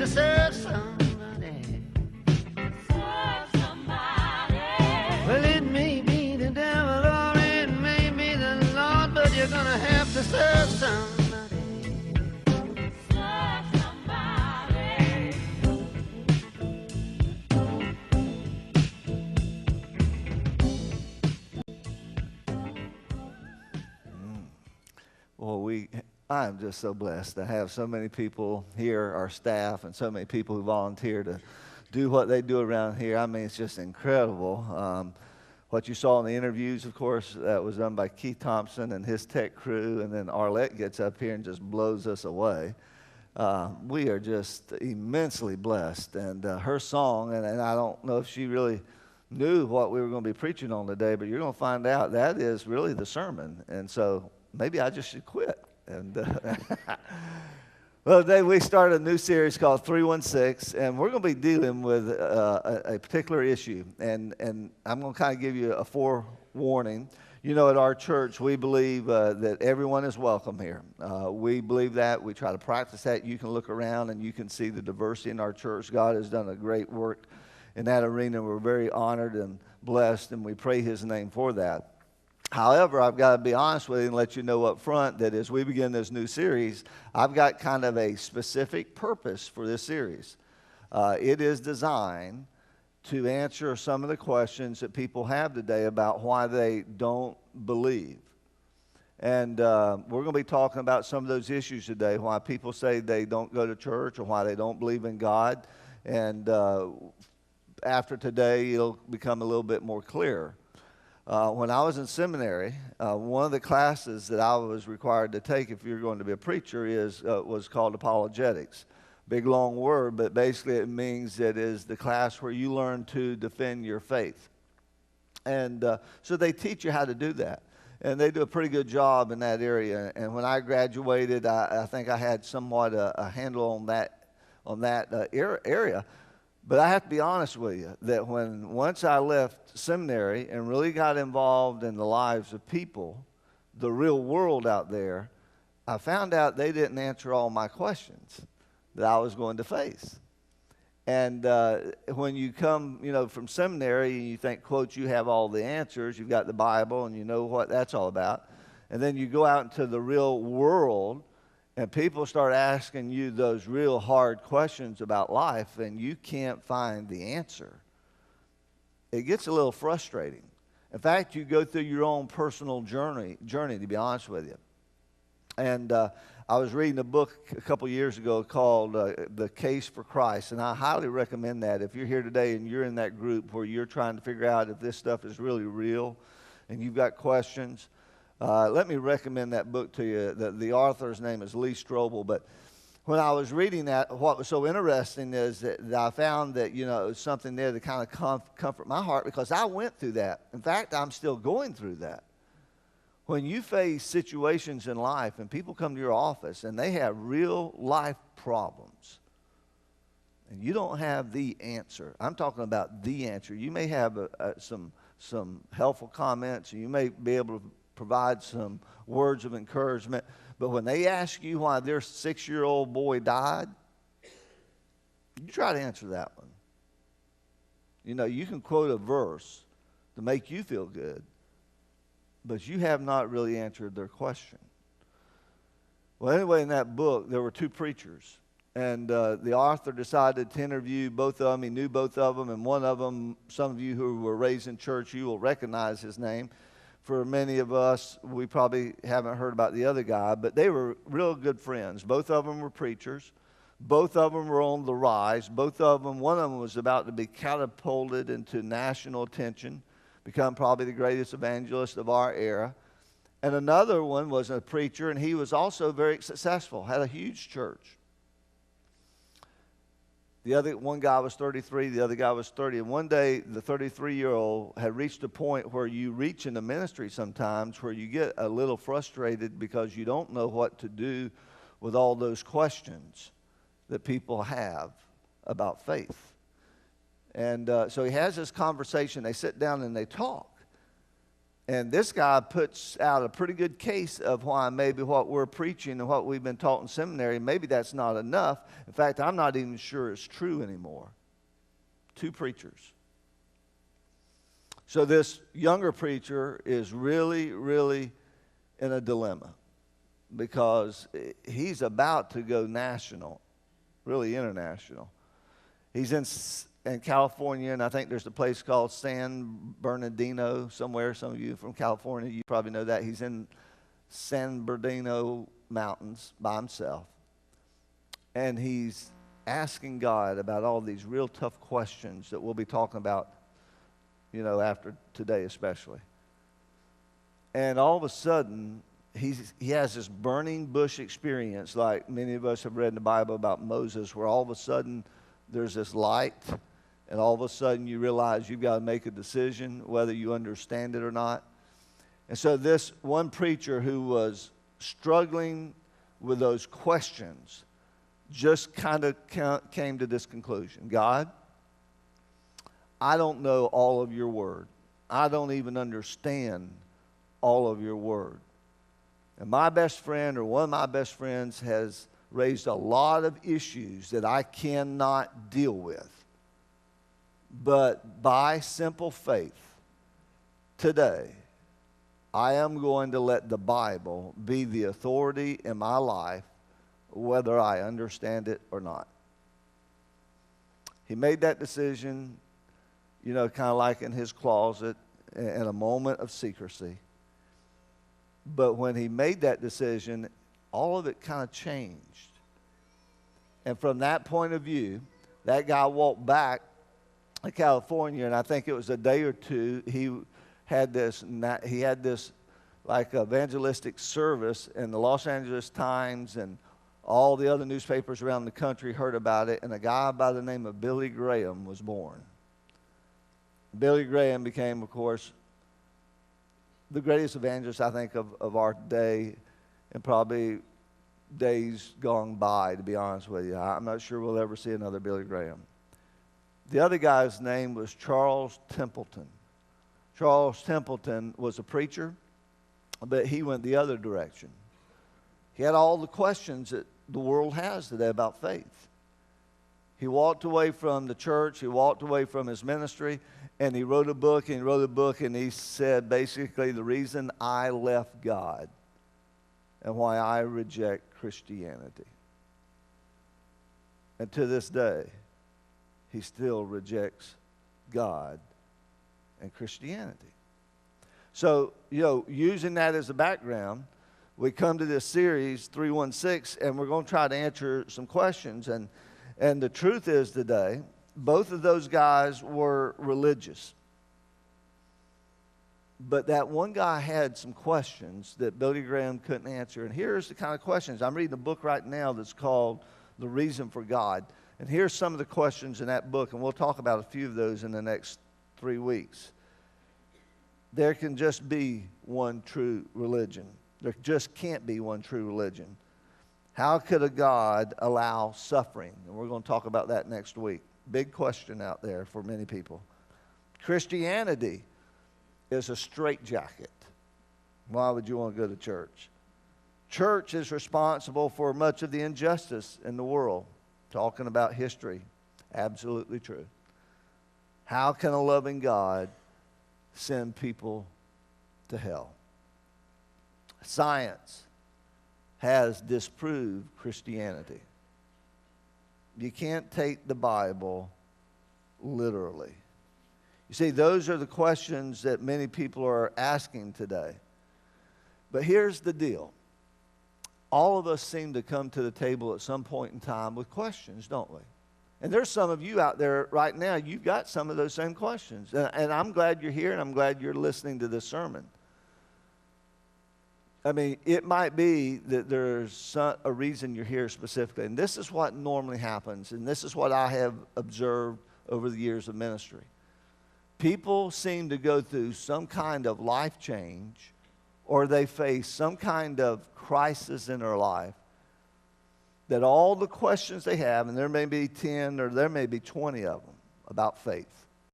to serve somebody. Serve somebody. Well, it may be the devil or it may be the Lord, but you're gonna have to serve somebody. Serve somebody. Well, I'm just so blessed to have so many people here, our staff, and so many people who volunteer to do what they do around here. I mean, it's just incredible. What you saw in the interviews, of course, that was done by Keith Thompson and his tech crew, and then Arlette gets up here and just blows us away. We are just immensely blessed. And her song, and I don't know if she really knew what we were going to be preaching on today, but you're going to find out that is really the sermon. And so maybe I just should quit. And well, today we started a new series called 316, and we're going to be dealing with a particular issue. And I'm going to kind of give you a forewarning. You know, at our church, we believe that everyone is welcome here. We believe that. We try to practice that. You can look around and you can see the diversity in our church. God has done a great work in that arena. We're very honored and blessed, and we pray His name for that. However, I've got to be honest with you and let you know up front that as we begin this new series, I've got kind of a specific purpose for this series. It is designed to answer some of the questions that people have today about why they don't believe. And we're going to be talking about some of those issues today, why people say they don't go to church or why they don't believe in God. And after today, it'll become a little bit more clear. When I was in seminary, one of the classes that I was required to take if you're going to be a preacher was called apologetics. Big, long word, but basically it means it is the class where you learn to defend your faith. And so they teach you how to do that. And they do a pretty good job in that area. And when I graduated, I think I had somewhat a handle on that area. But I have to be honest with you that once I left seminary and really got involved in the lives of people, the real world out there, I found out they didn't answer all my questions that I was going to face. And when you come, from seminary and you think, quote, you have all the answers, you've got the Bible and you know what that's all about, and then you go out into the real world and people start asking you those real hard questions about life, and you can't find the answer. It gets a little frustrating. In fact, you go through your own personal journey, to be honest with you. And I was reading a book a couple years ago called The Case for Christ, and I highly recommend that. If you're here today and you're in that group where you're trying to figure out if this stuff is really real and you've got questions, let me recommend that book to you. The author's name is Lee Strobel. But when I was reading that, what was so interesting is that I found that, it was something there to kind of comfort my heart because I went through that. In fact, I'm still going through that. When you face situations in life and people come to your office and they have real life problems and you don't have the answer. I'm talking about the answer. You may have some helpful comments and you may be able to provide some words of encouragement. But when they ask you why their 6-year-old boy died, you try to answer that one. You can quote a verse to make you feel good, but you have not really answered their question. Well, anyway, in that book, there were 2 preachers. And the author decided to interview both of them. He knew both of them. And one of them, some of you who were raised in church, you will recognize his name. For many of us, we probably haven't heard about the other guy, but they were real good friends. Both of them were preachers. Both of them were on the rise. Both of them, one of them was about to be catapulted into national attention, become probably the greatest evangelist of our era. And another one was a preacher, and he was also very successful, had a huge church. One guy was 33, the other guy was 30. And one day, the 33-year-old had reached a point where you reach in the ministry sometimes where you get a little frustrated because you don't know what to do with all those questions that people have about faith. And so he has this conversation. They sit down and they talk. And this guy puts out a pretty good case of why maybe what we're preaching and what we've been taught in seminary, maybe that's not enough. In fact, I'm not even sure it's true anymore. Two preachers. So this younger preacher is really, really in a dilemma because he's about to go national, really international. He's in California, and I think there's a place called San Bernardino somewhere. Some of you from California, you probably know that. He's in San Bernardino Mountains by himself. And he's asking God about all these real tough questions that we'll be talking about, after today especially. And all of a sudden, he has this burning bush experience like many of us have read in the Bible about Moses, where all of a sudden there's this light, and all of a sudden you realize you've got to make a decision whether you understand it or not. And so this one preacher who was struggling with those questions just kind of came to this conclusion. God, I don't know all of your word. I don't even understand all of your word. And my best friend, or one of my best friends, has raised a lot of issues that I cannot deal with. But by simple faith, today, I am going to let the Bible be the authority in my life, whether I understand it or not. He made that decision, kind of like in his closet, in a moment of secrecy. But when he made that decision, all of it kind of changed. And from that point of view, that guy walked back to California, and I think it was a day or two, he had this like evangelistic service, and the Los Angeles Times and all the other newspapers around the country heard about it, and a guy by the name of Billy Graham was born. Billy Graham became, of course, the greatest evangelist, I think, of our day, and probably days gone by, to be honest with you. I'm not sure we'll ever see another Billy Graham. The other guy's name was Charles Templeton. Charles Templeton was a preacher, but he went the other direction. He had all the questions that the world has today about faith. He walked away from the church, he walked away from his ministry, and he wrote a book, and he said basically the reason I left God and why I reject Christianity. And to this day, he still rejects God and Christianity. So, using that as a background, we come to this series, 316, and we're going to try to answer some questions. And the truth is today, both of those guys were religious. But that one guy had some questions that Billy Graham couldn't answer. And here's the kind of questions. I'm reading a book right now that's called The Reason for God. And here's some of the questions in that book, and we'll talk about a few of those in the next 3 weeks. There can just be one true religion. There just can't be one true religion. How could a God allow suffering? And we're going to talk about that next week. Big question out there for many people. Christianity is a straitjacket. Why would you want to go to church? Church is responsible for much of the injustice in the world. Talking about history, absolutely true. How can a loving God send people to hell? Science has disproved Christianity. You can't take the Bible literally. You see, those are the questions that many people are asking today. But here's the deal. All of us seem to come to the table at some point in time with questions, don't we? And there's some of you out there right now, you've got some of those same questions. And I'm glad you're here, and I'm glad you're listening to this sermon. I mean, it might be that there's a reason you're here specifically. And this is what normally happens, and this is what I have observed over the years of ministry. People seem to go through some kind of life change, or they face some kind of crisis in their life, that all the questions they have, and there may be 10 or there may be 20 of them about faith,